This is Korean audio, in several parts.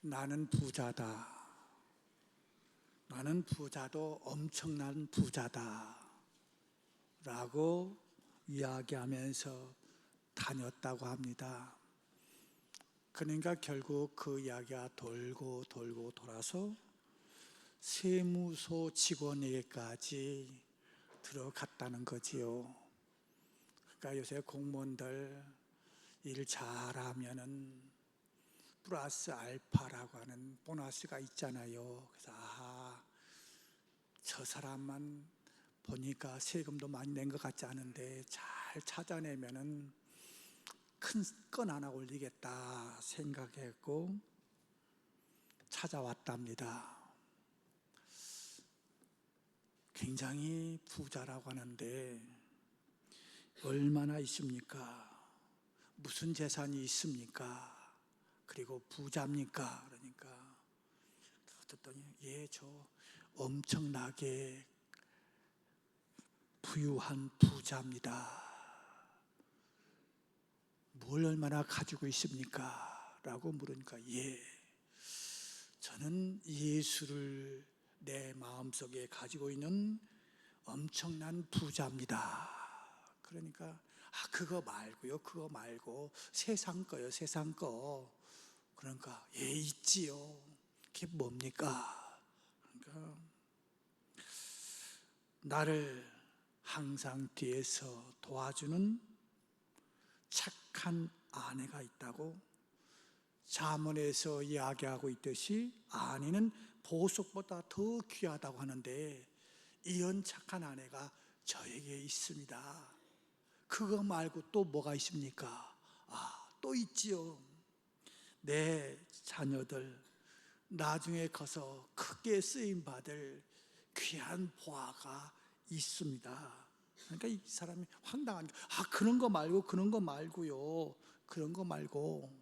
나는 부자다. 나는 부자도 엄청난 부자다. 라고 이야기하면서 다녔다고 합니다. 그러니까 결국 그 이야기가 돌고 돌고 돌아서 세무서 직원에게까지 들어갔다는 거지요. 그러니까 요새 공무원들 일 잘하면은 플러스 알파라고 하는 보너스가 있잖아요. 그래서 저 사람만 보니까 세금도 많이 낸 것 같지 않은데 잘 찾아내면은 큰 건 하나 올리겠다 생각했고 찾아왔답니다. 굉장히 부자라고 하는데 얼마나 있습니까? 무슨 재산이 있습니까? 그리고 부자입니까? 그러니까 어떻더니 저 엄청나게 부유한 부자입니다. 뭘 얼마나 가지고 있습니까? 라고 물으니까 저는 예수를 내 마음속에 가지고 있는 엄청난 부자입니다. 그러니까 그거 말고 세상 거요, 세상 거. 그러니까 있지요. 그게 뭡니까? 그러니까 나를 항상 뒤에서 도와주는 착한 아내가 있다고 잠언에서 이야기하고 있듯이 아내는 보석보다 더 귀하다고 하는데 이런 착한 아내가 저에게 있습니다. 그거 말고 또 뭐가 있습니까? 또 있지요. 내 자녀들 나중에 커서 크게 쓰임받을 귀한 보화가 있습니다. 그러니까 이 사람이 황당한 게 그런 거 말고요. 그런 거 말고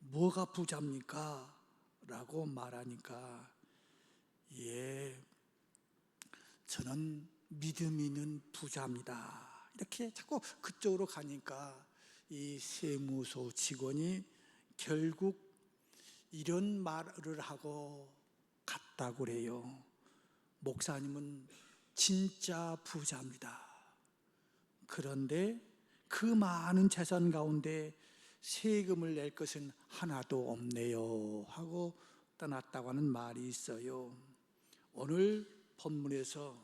뭐가 부자입니까? 라고 말하니까 저는 믿음 있는 부자입니다. 이렇게 자꾸 그쪽으로 가니까 이 세무서 직원이 결국 이런 말을 하고 갔다고 그래요. 목사님은 진짜 부자입니다. 그런데 그 많은 재산 가운데 세금을 낼 것은 하나도 없네요 하고 떠났다고 하는 말이 있어요. 오늘 본문에서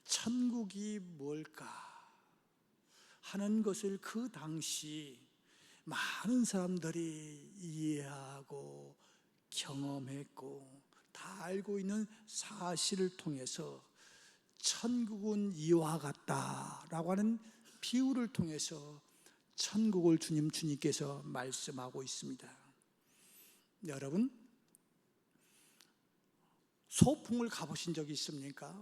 천국이 뭘까 하는 것을 그 당시 많은 사람들이 이해하고 경험했고 다 알고 있는 사실을 통해서 천국은 이와 같다라고 하는 비유를 통해서 천국을 주님께서 말씀하고 있습니다. 여러분, 소풍을 가보신 적이 있습니까?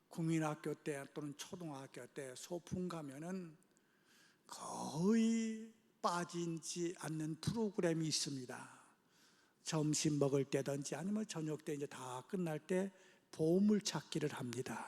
국민학교 때 또는 초등학교 때 소풍 가면은 거의 빠지지 않는 프로그램이 있습니다. 점심 먹을 때든지 아니면 저녁 때 이제 다 끝날 때 보물찾기를 합니다.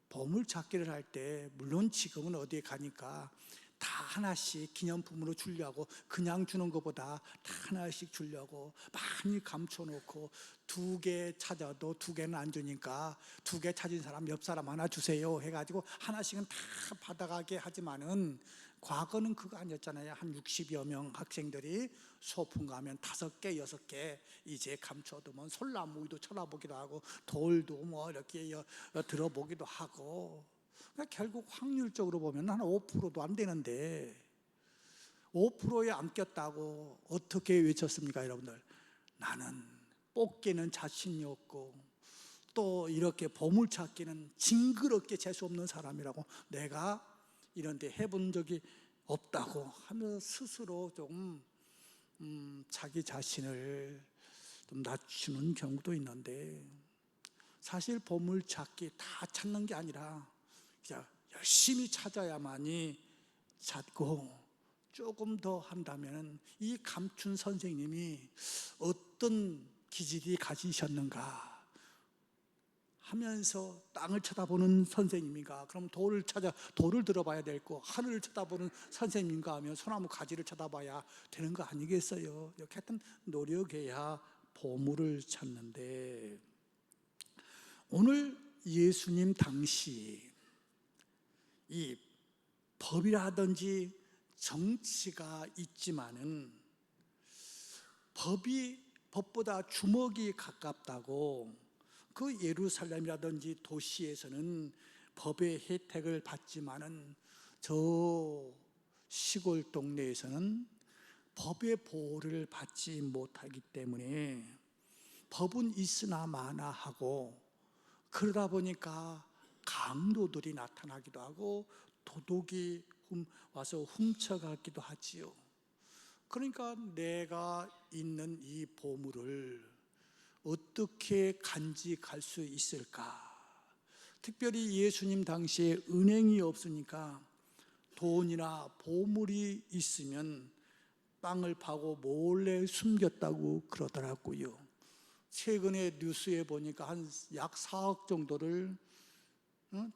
보물찾기를 할 때 물론 지금은 어디에 가니까 다 하나씩 기념품으로 주려고 그냥 주는 것보다 다 하나씩 주려고 많이 감춰놓고 2개 찾아도 2개는 안 주니까 2개 찾은 사람 옆 사람 하나 주세요 해가지고 하나씩은 다 받아가게 하지만은 과거는 그거 아니었잖아요. 한 60여 명 학생들이 소풍 가면 5개, 6개 이제 감춰두면 솔나무도 쳐다보기도 하고 돌도 뭐 이렇게 들어보기도 하고 그러니까 결국 확률적으로 보면 한 5%도 안 되는데 5%에 안 꼈다고 어떻게 외쳤습니까 여러분들? 나는 뽑기는 자신이 없고 또 이렇게 보물찾기는 징그럽게 재수없는 사람이라고 내가 이런 데 해본 적이 없다고 하면서 스스로 좀 자기 자신을 좀 낮추는 경우도 있는데 사실 보물찾기 다 찾는 게 아니라 그냥 열심히 찾아야만이 찾고 조금 더 한다면 이 감춘 선생님이 어떤 기질이 가지셨는가 하면서 땅을 쳐다보는 선생님인가? 그럼 돌을 들어봐야 될 거, 하늘을 쳐다보는 선생님인가 하면 소나무 가지를 쳐다봐야 되는 거 아니겠어요? 이렇게 하여튼 노력해야 보물을 찾는데, 오늘 예수님 당시 이 법이라든지 정치가 있지만은 법보다 주먹이 가깝다고, 그 예루살렘이라든지 도시에서는 법의 혜택을 받지만은 저 시골 동네에서는 법의 보호를 받지 못하기 때문에 법은 있으나 마나 하고, 그러다 보니까 강도들이 나타나기도 하고 도둑이 와서 훔쳐가기도 하지요. 그러니까 내가 있는 이 보물을 어떻게 간직할 수 있을까? 특별히 예수님 당시에 은행이 없으니까 돈이나 보물이 있으면 땅을 파고 몰래 숨겼다고 그러더라고요. 최근에 뉴스에 보니까 한 약 4억 정도를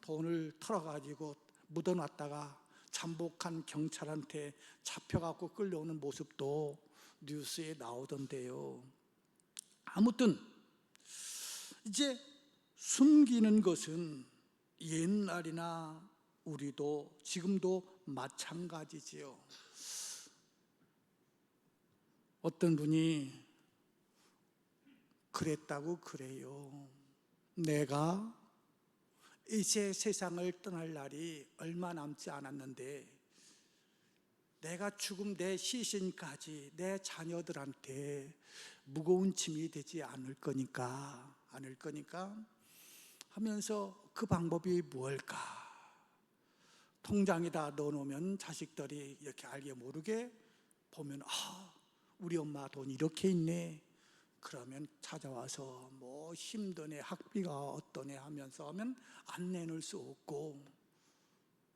돈을 털어가지고 묻어놨다가 잠복한 경찰한테 잡혀갖고 끌려오는 모습도 뉴스에 나오던데요. 아무튼 이제 숨기는 것은 옛날이나 우리도 지금도 마찬가지지요. 어떤 분이 그랬다고 그래요. 내가 이제 세상을 떠날 날이 얼마 남지 않았는데 내가 죽음 내 시신까지 내 자녀들한테 무거운 짐이 되지 않을 거니까 하면서 그 방법이 뭘까? 통장에다 넣어놓으면 자식들이 이렇게 알게 모르게 보면, 우리 엄마 돈 이렇게 있네. 그러면 찾아와서 뭐 힘드네, 학비가 어떠네 하면서 하면 안 내놓을 수 없고,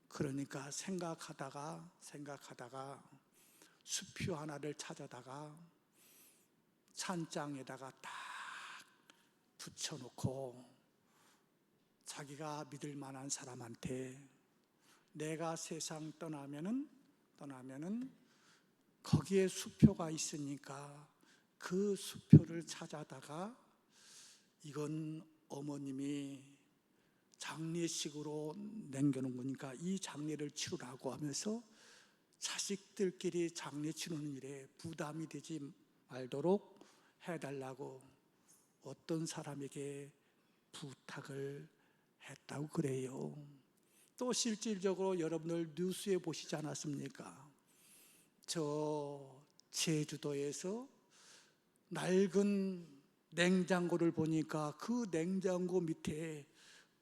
그러니까 생각하다가 수표 하나를 찾아다가 찬장에다가 딱 붙여놓고 자기가 믿을 만한 사람한테, 내가 세상 떠나면은 거기에 수표가 있으니까 그 수표를 찾아다가 이건 어머님이 장례식으로 남겨놓은 거니까 이 장례를 치르라고 하면서 자식들끼리 장례 치르는 일에 부담이 되지 말도록 해달라고 어떤 사람에게 부탁을 했다고 그래요. 또 실질적으로 여러분들 뉴스에 보시지 않았습니까? 저 제주도에서 낡은 냉장고를 보니까 그 냉장고 밑에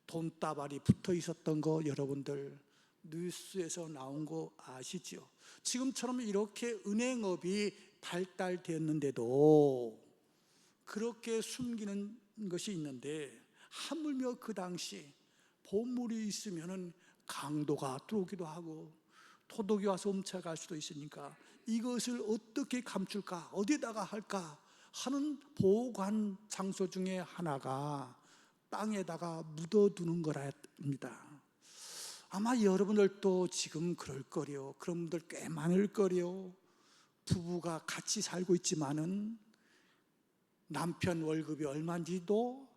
돈다발이 붙어 있었던 거 여러분들 뉴스에서 나온 거 아시죠? 지금처럼 이렇게 은행업이 발달되었는데도 그렇게 숨기는 것이 있는데, 하물며 그 당시 보물이 있으면은 강도가 들어오기도 하고 도둑이 와서 훔쳐갈 수도 있으니까 이것을 어떻게 감출까, 어디다가 할까 하는 보관 장소 중에 하나가 땅에다가 묻어두는 거랍니다. 아마 여러분들도 지금 그럴 거요. 그런 분들 꽤 많을 거요. 부부가 같이 살고 있지만은 남편 월급이 얼마인지도,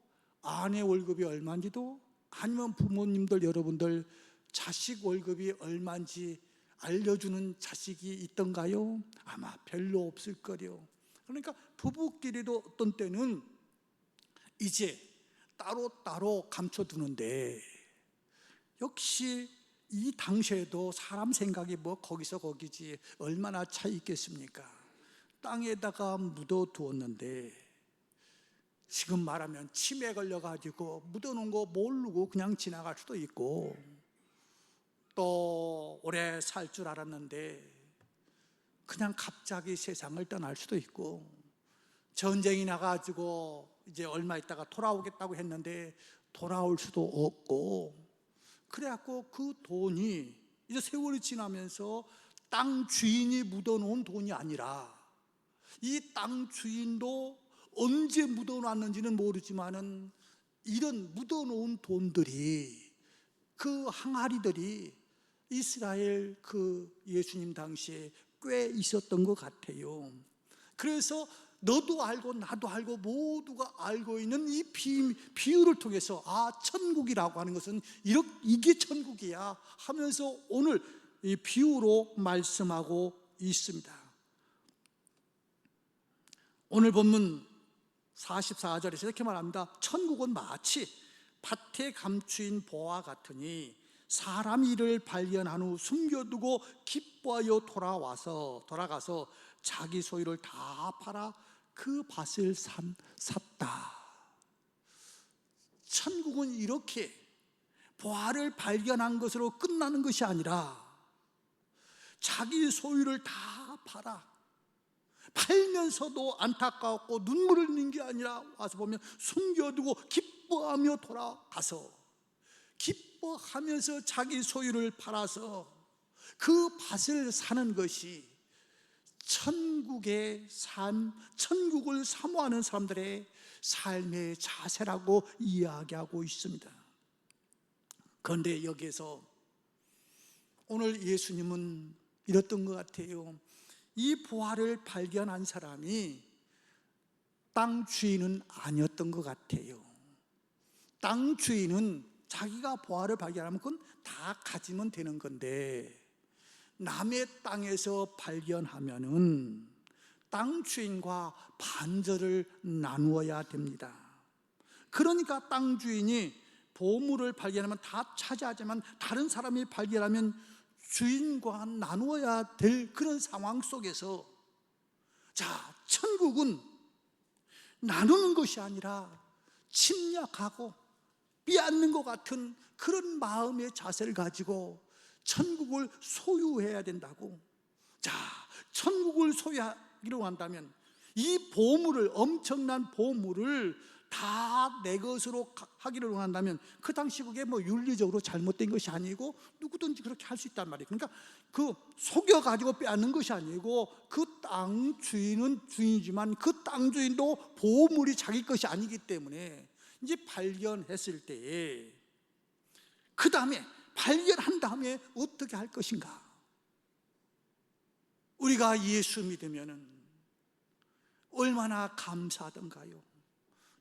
아내 월급이 얼마인지도, 아니면 부모님들 여러분들 자식 월급이 얼마인지 알려주는 자식이 있던가요? 아마 별로 없을 거요. 그러니까 부부끼리도 어떤 때는 이제 따로 감춰두는데, 역시 이 당시에도 사람 생각이 뭐 거기서 거기지 얼마나 차이 있겠습니까? 땅에다가 묻어두었는데, 지금 말하면 치매 걸려가지고 묻어놓은 거 모르고 그냥 지나갈 수도 있고, 또 오래 살 줄 알았는데 그냥 갑자기 세상을 떠날 수도 있고, 전쟁이 나가지고 이제 얼마 있다가 돌아오겠다고 했는데 돌아올 수도 없고, 그래갖고 그 돈이 이제 세월이 지나면서 땅 주인이 묻어놓은 돈이 아니라 이 땅 주인도 언제 묻어놨는지는 모르지만은 이런 묻어놓은 돈들이, 그 항아리들이 이스라엘 그 예수님 당시에 꽤 있었던 것 같아요. 그래서 너도 알고 나도 알고 모두가 알고 있는 이 비유를 통해서, 아, 천국이라고 하는 것은 이게 천국이야 하면서 오늘 이 비유로 말씀하고 있습니다. 오늘 본문 44절에서 이렇게 말합니다. 천국은 마치 밭에 감추인 보와 같으니 사람이 이를 발견한 후 숨겨두고 기뻐하여 돌아가서 자기 소유를 다 팔아 그 밭을 샀다. 천국은 이렇게 보화를 발견한 것으로 끝나는 것이 아니라 자기 소유를 다 팔면서도 안타까웠고 눈물을 흘리는 게 아니라 와서 보면 숨겨두고 기뻐하며 돌아가서 기뻐하면서 자기 소유를 팔아서 그 밭을 사는 것이 천국의 삶, 천국을 사모하는 사람들의 삶의 자세라고 이야기하고 있습니다. 그런데 여기에서 오늘 예수님은 이랬던 것 같아요. 이 보화를 발견한 사람이 땅 주인은 아니었던 것 같아요. 땅 주인은 자기가 보화를 발견하면 그건 다 가지면 되는 건데, 남의 땅에서 발견하면은 땅 주인과 반절을 나누어야 됩니다. 그러니까 땅 주인이 보물을 발견하면 다 차지하지만 다른 사람이 발견하면 주인과 나누어야 될 그런 상황 속에서, 자, 천국은 나누는 것이 아니라 침략하고 빼앗는 것 같은 그런 마음의 자세를 가지고 천국을 소유해야 된다고. 자, 천국을 소유하기로 한다면 이 보물을, 엄청난 보물을 다 내 것으로 하기로 한다면 그 당시 그게 뭐 윤리적으로 잘못된 것이 아니고 누구든지 그렇게 할 수 있단 말이에요. 그러니까 그 속여가지고 빼앗는 것이 아니고, 그 땅 주인은 주인이지만 그 땅 주인도 보물이 자기 것이 아니기 때문에 이제 발견했을 때에, 그 다음에 발견한 다음에 어떻게 할 것인가. 우리가 예수 믿으면은 얼마나 감사하던가요.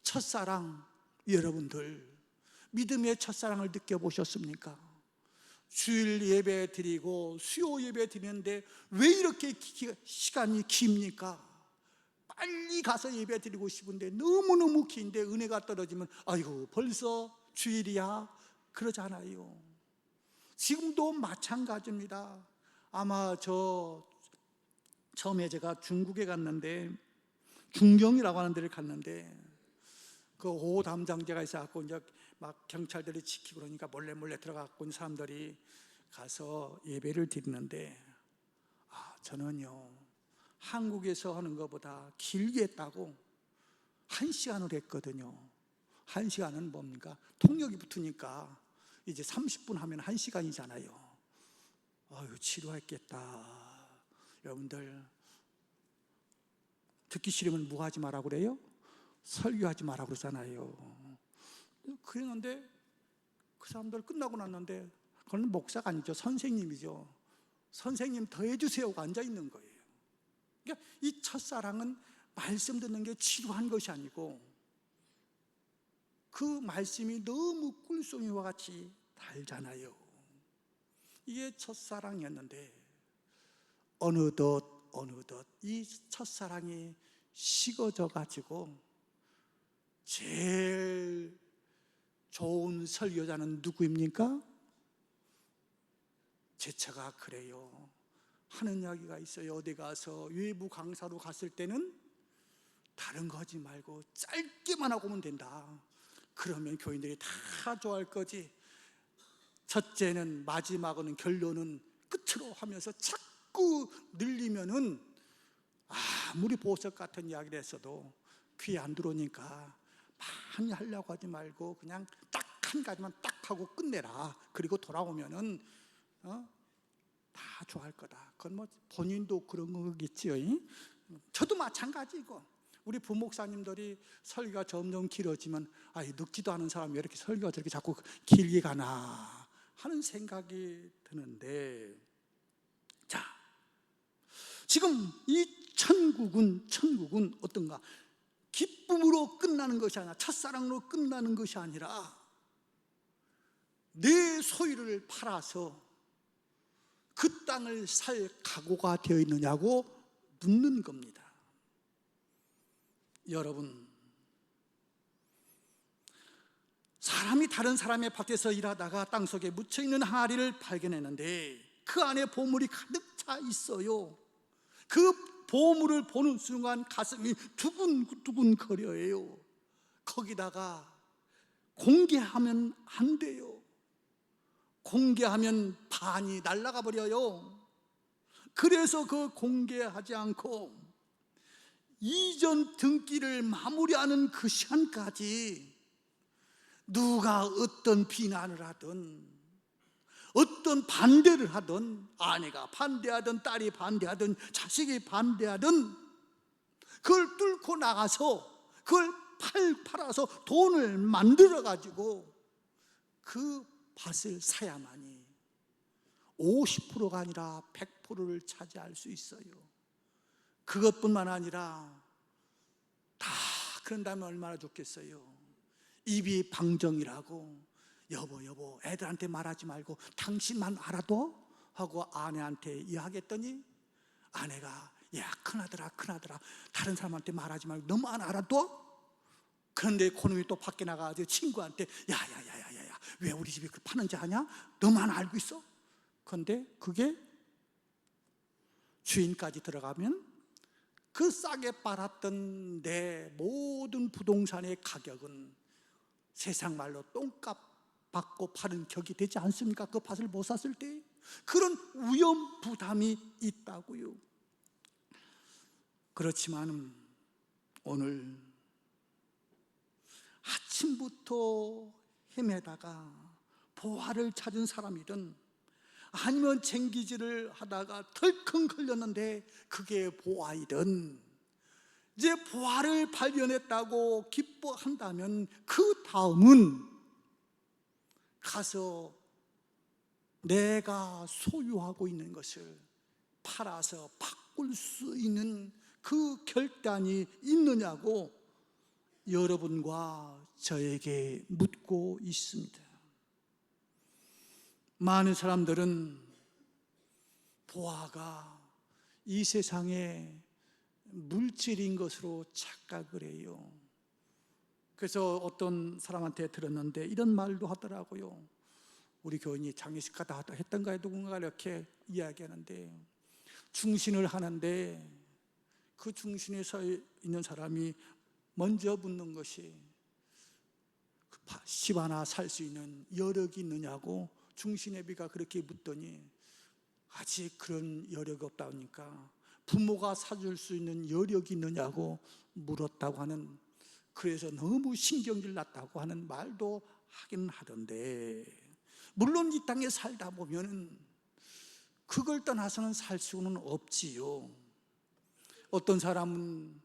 첫사랑, 여러분들 믿음의 첫사랑을 느껴보셨습니까? 주일 예배 드리고 수요 예배 드리는데 왜 이렇게 시간이 깁니까? 빨리 가서 예배 드리고 싶은데 너무너무 긴데 은혜가 떨어지면 아이고 벌써 주일이야 그러잖아요. 지금도 마찬가지입니다. 아마 처음에 제가 중국에 갔는데, 중경이라고 하는 데를 갔는데, 그 오 담당자가 있어갖고 이제 막 경찰들이 지키고 그러니까 몰래 들어가고 사람들이 가서 예배를 드리는데, 저는요 한국에서 하는 것보다 길게 했다고 1시간을 했거든요. 1시간은 뭡니까? 통역이 붙으니까 이제 30분 하면 1시간이잖아요. 아유, 지루했겠다. 여러분들 듣기 싫으면 뭐 하지 마라 그래요? 설교하지 마라 그러잖아요. 그랬는데 그 사람들 끝나고 났는데, 그건 목사가 아니죠, 선생님이죠. 선생님 더 해주세요가 앉아 있는 거예요. 그러니까 이 첫사랑은 말씀 듣는 게 지루한 것이 아니고 그 말씀이 너무 꿀송이와 같이 달잖아요. 이게 첫사랑이었는데 어느덧 이 첫사랑이 식어져 가지고 제일 좋은 설교자는 누구입니까? 제 차가 그래요. 하는 이야기가 있어요. 어디 가서 외부 강사로 갔을 때는 다른 거 하지 말고 짧게만 하고 오면 된다. 그러면 교인들이 다 좋아할 거지. 첫째는, 마지막은, 결론은 끝으로 하면서 자꾸 늘리면은 아무리 보석 같은 이야기를 했어도 귀에 안 들어오니까 많이 하려고 하지 말고 그냥 딱 한 가지만 딱 하고 끝내라. 그리고 돌아오면은 다 좋아할 거다. 그건 뭐 본인도 그런 거겠지요. 저도 마찬가지고, 우리 부목사님들이 설교가 점점 길어지면 늙지도 않은 사람이 왜 이렇게 설교가 저렇게 자꾸 길게 가나 하는 생각이 드는데, 자, 지금 이 천국은 어떤가? 기쁨으로 끝나는 것이 아니라, 첫사랑으로 끝나는 것이 아니라 내 소유를 팔아서 그 땅을 살 각오가 되어 있느냐고 묻는 겁니다. 여러분, 사람이 다른 사람의 밭에서 일하다가 땅속에 묻혀있는 항아리를 발견했는데 그 안에 보물이 가득 차 있어요. 그 보물을 보는 순간 가슴이 두근두근 거려요. 거기다가 공개하면 안 돼요. 공개하면 반이 날아가 버려요. 그래서 그 공개하지 않고 이전 등기를 마무리하는 그 시간까지 누가 어떤 비난을 하든 어떤 반대를 하든, 아내가 반대하든 딸이 반대하든 자식이 반대하든 그걸 뚫고 나가서 그걸 팔아서 돈을 만들어 가지고 그 밭을 사야만이 50%가 아니라 100%를 차지할 수 있어요. 그것뿐만 아니라 다 그런다면 얼마나 좋겠어요. 입이 방정이라고 여보 애들한테 말하지 말고 당신만 알아도 하고 아내한테 이야기했더니 아내가 야 큰아들아 다른 사람한테 말하지 말고 너만 알아도. 그런데 그놈이 또 밖에 나가서 친구한테 야야야야야 왜 우리 집이 그 파는지 아냐? 너만 알고 있어? 그런데 그게 주인까지 들어가면 그 싸게 팔았던 내 모든 부동산의 가격은 세상 말로 똥값 받고 파는 격이 되지 않습니까? 그 밭을 못 샀을 때. 그런 위험 부담이 있다고요. 그렇지만 오늘 아침부터 헤매다가 보화를 찾은 사람이든 아니면 쟁기질을 하다가 덜컹 걸렸는데 그게 보화이든 이제 보화를 발견했다고 기뻐한다면 그 다음은 가서 내가 소유하고 있는 것을 팔아서 바꿀 수 있는 그 결단이 있느냐고 여러분과 저에게 묻고 있습니다. 많은 사람들은 보화가 이 세상에 물질인 것으로 착각을 해요. 그래서 어떤 사람한테 들었는데 이런 말도 하더라고요. 우리 교인이 장례식 가다 했던가에 누군가 이렇게 이야기하는데, 중신을 하는데 그 중신에 서 있는 사람이 먼저 묻는 것이 집 하나 살 수 있는 여력이 있느냐고 중신애비가 그렇게 묻더니 아직 그런 여력이 없다니까 부모가 사줄 수 있는 여력이 있느냐고 물었다고 하는, 그래서 너무 신경질 났다고 하는 말도 하긴 하던데, 물론 이 땅에 살다 보면 그걸 떠나서는 살 수는 없지요. 어떤 사람은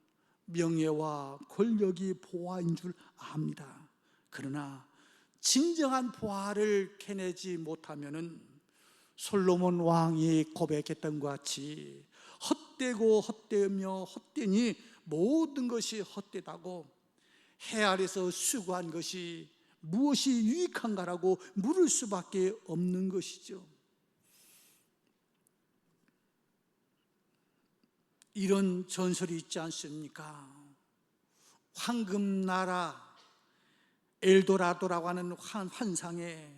명예와 권력이 보화인 줄 압니다. 그러나 진정한 보화를 캐내지 못하면은 솔로몬 왕이 고백했던 것 같이 헛되고 헛되며 헛되니 모든 것이 헛되다고 해 아래서 수고한 것이 무엇이 유익한가라고 물을 수밖에 없는 것이죠. 이런 전설이 있지 않습니까? 황금나라 엘도라도라고 하는 환상에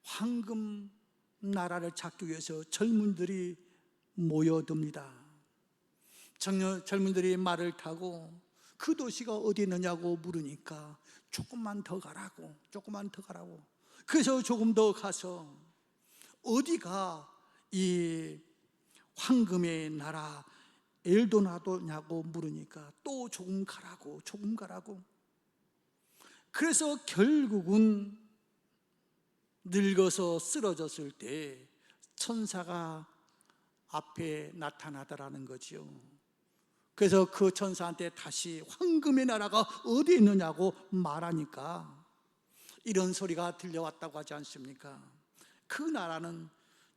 황금 나라를 찾기 위해서 젊은들이 모여듭니다. 젊은들이 말을 타고 그 도시가 어디 있느냐고 물으니까 조금만 더 가라고. 그래서 조금 더 가서 어디가 이 황금의 나라 엘도라도냐고 물으니까 또 조금 가라고. 그래서 결국은 늙어서 쓰러졌을 때 천사가 앞에 나타나더라는 거지요. 그래서 그 천사한테 다시 황금의 나라가 어디에 있느냐고 말하니까 이런 소리가 들려왔다고 하지 않습니까? 그 나라는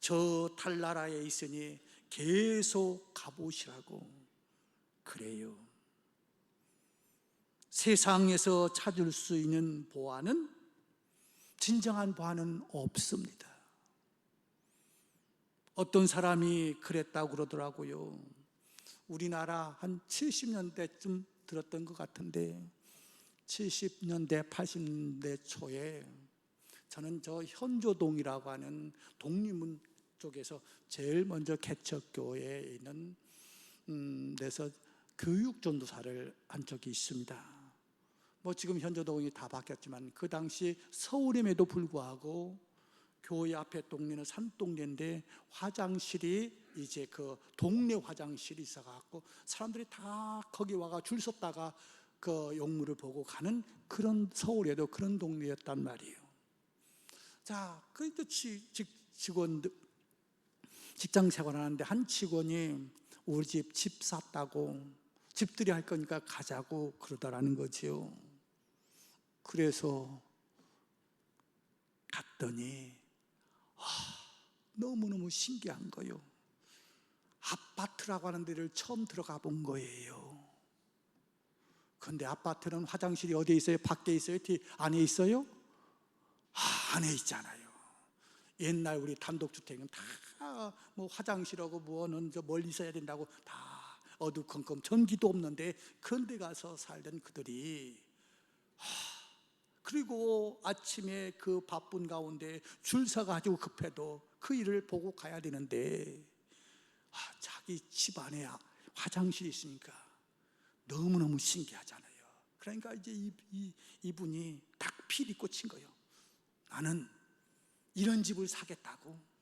저 달나라에 있으니 계속 가보시라고 그래요. 세상에서 찾을 수 있는 보화는, 진정한 보화는 없습니다. 어떤 사람이 그랬다고 그러더라고요. 우리나라 한 70년대쯤 들었던 것 같은데 70년대 80년대 초에 저는 저 현조동이라고 하는 독립문 쪽에서 제일 먼저 개척교회에 있는 데서 교육전도사를 한 적이 있습니다. 뭐 지금 현조동이 다 바뀌었지만 그 당시 서울임에도 불구하고 교회 앞에 동네는 산동네인데 화장실이 이제 그 동네 화장실이 있어갖고 사람들이 다 거기 와가 줄 섰다가 그 용물을 보고 가는 그런, 서울에도 그런 동네였단 말이에요. 자, 그 직원들 직장 생활하는데 한 직원이 우리 집 샀다고, 집들이 할 거니까 가자고 그러더라는 거지요. 그래서 갔더니 너무너무 신기한 거예요. 아파트라고 하는 데를 처음 들어가 본 거예요. 그런데 아파트는 화장실이 어디에 있어요? 밖에 있어요? 안에 있어요? 안에 있잖아요. 옛날 우리 단독주택은 다 뭐 화장실하고 뭐는 저 멀리 있어야 된다고 다 어두컴컴 전기도 없는데 그런 데 가서 살던 그들이, 그리고 아침에 그 바쁜 가운데 줄 서가지고 급해도 그 일을 보고 가야 되는데 자기 집 안에 화장실이 있으니까 너무너무 신기하잖아요. 그러니까 이제 이분이 딱 필이 꽂힌 거예요. 나는 이런 집을 사겠다고.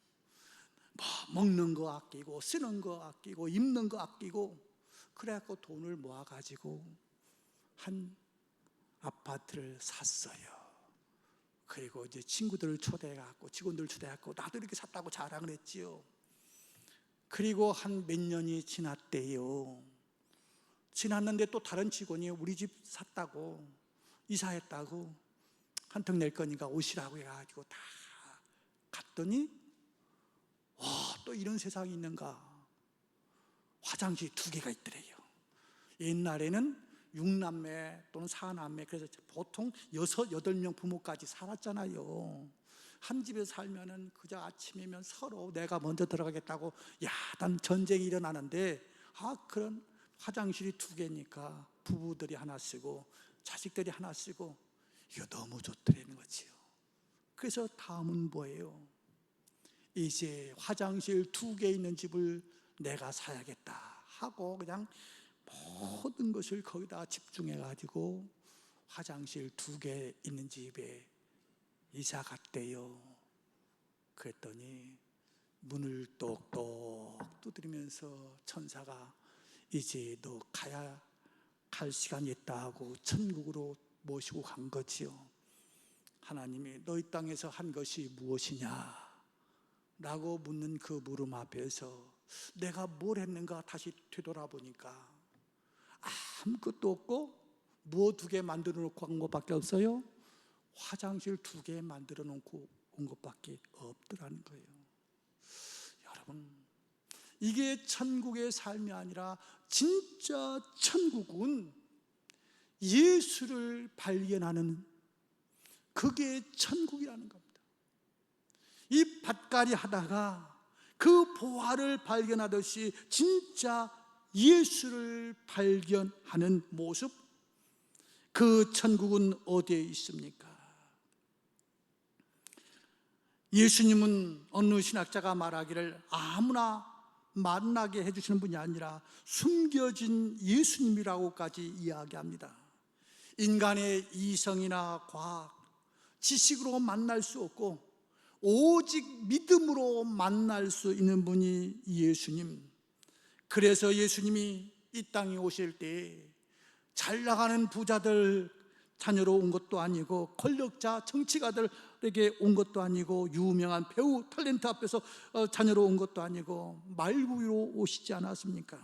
뭐 먹는 거 아끼고 쓰는 거 아끼고 입는 거 아끼고 그래갖고 돈을 모아가지고 한 아파트를 샀어요. 그리고 이제 친구들을 초대해갖고 직원들 초대해갖고 나도 이렇게 샀다고 자랑을 했지요. 그리고 한 몇 년이 지났대요. 지났는데 또 다른 직원이 우리 집 샀다고, 이사했다고 한턱 낼 거니까 오시라고 해가지고 다 갔더니 또 이런 세상이 있는가. 화장실이 2개가 있더래요. 옛날에는 6남매 또는 4남매, 그래서 보통 6, 8명 부모까지 살았잖아요. 한 집에 살면은 그저 아침이면 서로 내가 먼저 들어가겠다고 야단 전쟁이 일어나는데 그런 화장실이 2개니까 부부들이 하나 쓰고 자식들이 하나 쓰고 이거 너무 좋더라는 거지요. 그래서 다음은 뭐예요? 이제 화장실 2개 있는 집을 내가 사야겠다 하고 그냥 모든 것을 거기다 집중해 가지고 화장실 2개 있는 집에 이사 갔대요. 그랬더니 문을 똑똑 두드리면서 천사가 이제 너 갈 시간이 있다 하고 천국으로 모시고 간 거지요. 하나님이 너희 땅에서 한 것이 무엇이냐 라고 묻는 그 물음 앞에서 내가 뭘 했는가 다시 되돌아보니까 아무것도 없고 뭐 2개 만들어 놓고 간 것밖에 없어요. 화장실 2개 만들어 놓고 온 것밖에 없더라는 거예요. 여러분, 이게 천국의 삶이 아니라 진짜 천국은 예수를 발견하는, 그게 천국이라는 겁니다. 이 밭갈이 하다가 그 보화를 발견하듯이 진짜 예수를 발견하는 모습, 그 천국은 어디에 있습니까? 예수님은 어느 신학자가 말하기를 아무나 만나게 해주시는 분이 아니라 숨겨진 예수님이라고까지 이야기합니다. 인간의 이성이나 과학, 지식으로 만날 수 없고 오직 믿음으로 만날 수 있는 분이 예수님. 그래서 예수님이 이 땅에 오실 때 잘 나가는 부자들 자녀로 온 것도 아니고 권력자 정치가들에게 온 것도 아니고 유명한 배우 탤런트 앞에서 자녀로 온 것도 아니고 말구유로 오시지 않았습니까?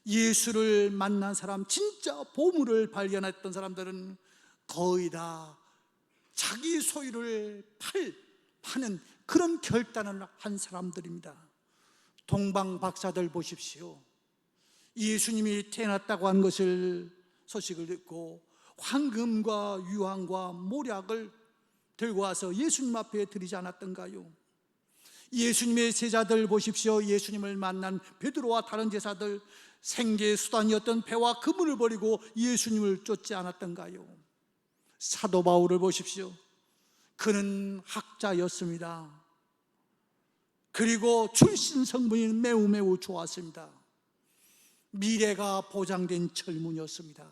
예수를 만난 사람, 진짜 보물을 발견했던 사람들은 거의 다 자기 소유를 파는 그런 결단을 한 사람들입니다. 동방 박사들 보십시오. 예수님이 태어났다고 한 것을 소식을 듣고 황금과 유황과 모략을 들고 와서 예수님 앞에 드리지 않았던가요? 예수님의 제자들 보십시오. 예수님을 만난 베드로와 다른 제자들, 생계 수단이었던 배와 그물을 버리고 예수님을 쫓지 않았던가요? 사도 바울을 보십시오. 그는 학자였습니다. 그리고 출신 성분이 매우 좋았습니다. 미래가 보장된 젊은이였습니다.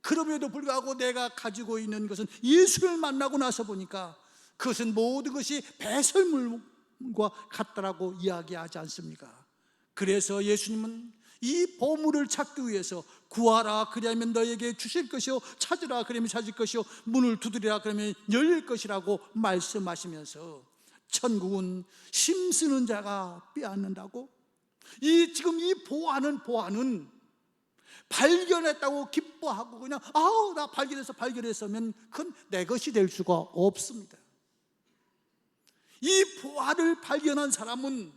그럼에도 불구하고 내가 가지고 있는 것은 예수를 만나고 나서 보니까 그것은 모든 것이 배설물과 같다라고 이야기하지 않습니까? 그래서 예수님은 이 보물을 찾기 위해서 구하라 그리하면 너에게 주실 것이요, 찾으라 그러면 찾을 것이요, 문을 두드리라 그러면 열릴 것이라고 말씀하시면서 천국은 힘쓰는 자가 빼앗는다고, 지금 이 보아는 발견했다고 기뻐하고 그냥 나 발견했으면 그건 내 것이 될 수가 없습니다. 이 보아를 발견한 사람은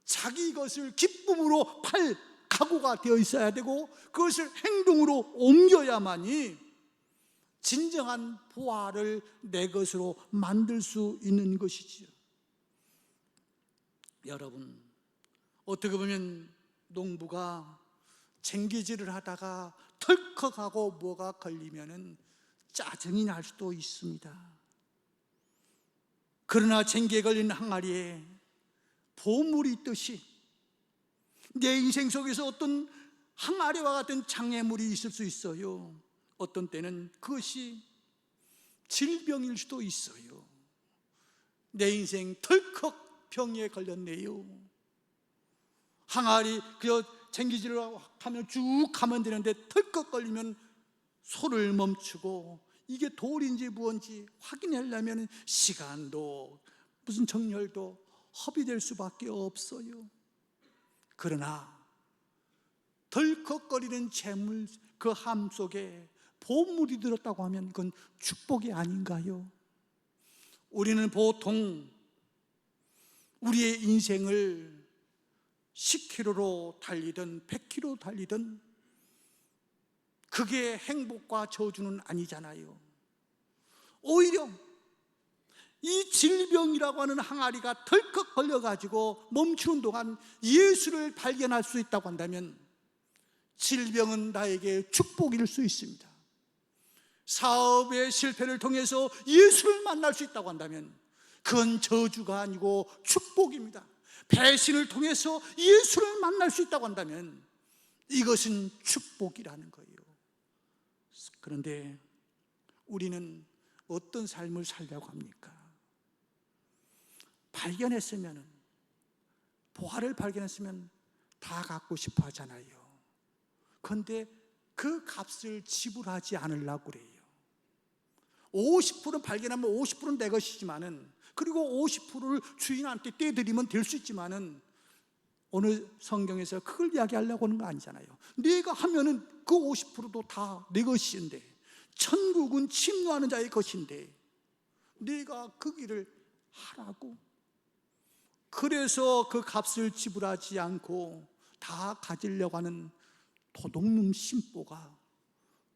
자기 것을 기쁨으로 팔 각오가 되어 있어야 되고 그것을 행동으로 옮겨야만이 진정한 보아를 내 것으로 만들 수 있는 것이지요. 여러분, 어떻게 보면 농부가 쟁기질을 하다가 털컥하고 뭐가 걸리면 짜증이 날 수도 있습니다. 그러나 쟁기에 걸린 항아리에 보물이 있듯이 내 인생 속에서 어떤 항아리와 같은 장애물이 있을 수 있어요. 어떤 때는 그것이 질병일 수도 있어요. 내 인생 덜컥 병에 걸렸네요. 항아리 쟁기질을 하면 쭉 가면 되는데 덜컥 걸리면 소를 멈추고 이게 돌인지 무언지 확인하려면 시간도 무슨 정열도 허비될 수밖에 없어요. 그러나 덜컥거리는 재물 그 함 속에 보물이 들었다고 하면 그건 축복이 아닌가요? 우리는 보통 우리의 인생을 10km로 달리든 100km 달리든 그게 행복과 저주는 아니잖아요. 오히려 이 질병이라고 하는 항아리가 덜컥 걸려가지고 멈추는 동안 예수를 발견할 수 있다고 한다면 질병은 나에게 축복일 수 있습니다. 사업의 실패를 통해서 예수를 만날 수 있다고 한다면 그건 저주가 아니고 축복입니다. 배신을 통해서 예수를 만날 수 있다고 한다면 이것은 축복이라는 거예요. 그런데 우리는 어떤 삶을 살려고 합니까? 보화를 발견했으면 다 갖고 싶어 하잖아요. 그런데 그 값을 지불하지 않으려고 그래요. 50% 발견하면 50%는 내 것이지만은, 그리고 50%를 주인한테 떼드리면 될 수 있지만은 어느 성경에서 그걸 이야기하려고 하는 거 아니잖아요. 내가 하면은 그 50%도 다 내 것인데, 천국은 침노하는 자의 것인데 내가 그 길을 하라고. 그래서 그 값을 지불하지 않고 다 가지려고 하는 도둑놈 심보가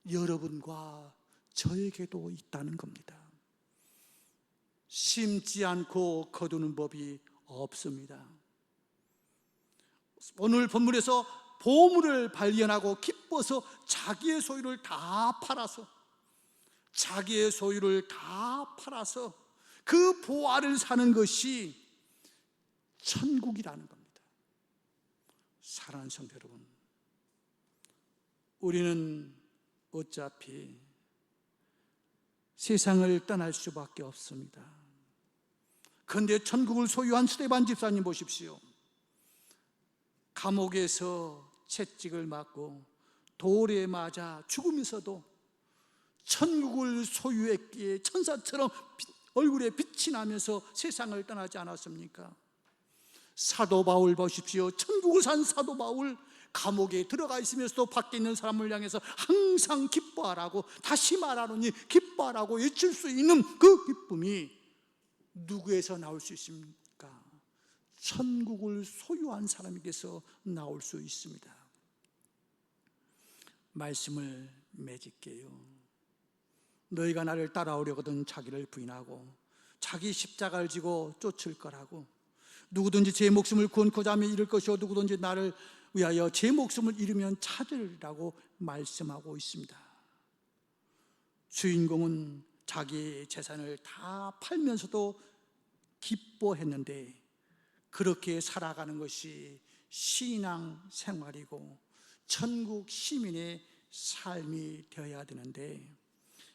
여러분과 저에게도 있다는 겁니다. 심지 않고 거두는 법이 없습니다. 오늘 본문에서 보물을 발견하고 기뻐서 자기의 소유를 다 팔아서 그 보화를 사는 것이 천국이라는 겁니다. 사랑하는 성도 여러분, 우리는 어차피 세상을 떠날 수밖에 없습니다. 그런데 천국을 소유한 스데반 집사님 보십시오. 감옥에서 채찍을 맞고 돌에 맞아 죽으면서도 천국을 소유했기에 천사처럼 얼굴에 빛이 나면서 세상을 떠나지 않았습니까? 사도 바울 보십시오. 천국을 산 사도 바울, 감옥에 들어가 있으면서도 밖에 있는 사람을 향해서 항상 기뻐하라고, 다시 말하노니 기뻐하라고 외칠 수 있는 그 기쁨이 누구에서 나올 수 있습니까? 천국을 소유한 사람에게서 나올 수 있습니다. 말씀을 맺을게요. 너희가 나를 따라오려거든 자기를 부인하고 자기 십자가를 지고 쫓을 거라고. 누구든지 제 목숨을 구원코자 하면 잃을 것이요 누구든지 나를 위하여 제 목숨을 잃으면 찾으리라고 말씀하고 있습니다. 주인공은 자기 재산을 다 팔면서도 기뻐했는데 그렇게 살아가는 것이 신앙 생활이고 천국 시민의 삶이 되어야 되는데,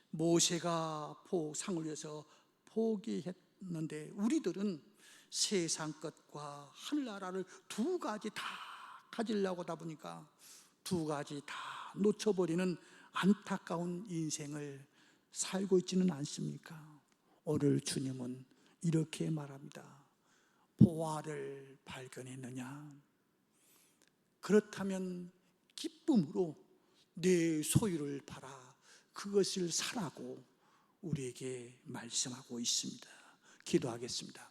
모세가 상을 위해서 포기했는데 우리들은 세상 것과 하늘나라를 두 가지 다 가지려고 하다 보니까 두 가지 다 놓쳐버리는 안타까운 인생을 살고 있지는 않습니까? 오늘 주님은 이렇게 말합니다. 보화를 발견했느냐? 그렇다면 기쁨으로 내 소유를 팔아 그것을 사라고 우리에게 말씀하고 있습니다. 기도하겠습니다.